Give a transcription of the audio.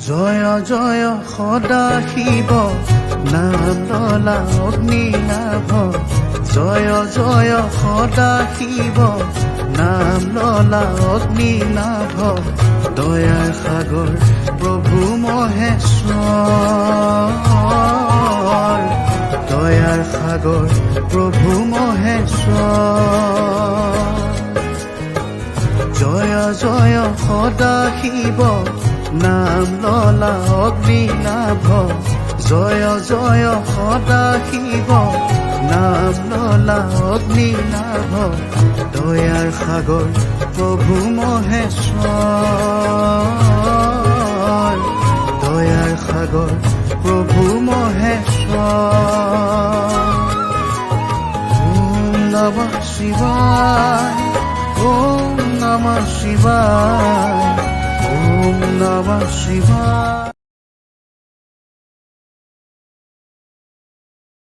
জয় জয় সদা শিৱ নাম ললা অগ্নিনাভ জয় জয় সদা শিৱ নাম ললা অগ্নিনাভ দয়াৰ সাগৰ প্ৰভু মহেশ্বৰ দয়াৰ সাগৰ প্ৰভু মহেশ্বৰ জয় জয় সদা শিৱ নাম ললা অগ্নিনাভ জয় জয় সদা শিৱ নাম ললা অগ্নিনাভ দয়াৰ সাগৰ প্ৰভু মহেশ্বৰ দয়াৰ সাগৰ প্ৰভু মহেশ্বৰ ওম নমঃ শিৱায় ওম নমঃ শিৱায় ওম নমঃ শিৱায়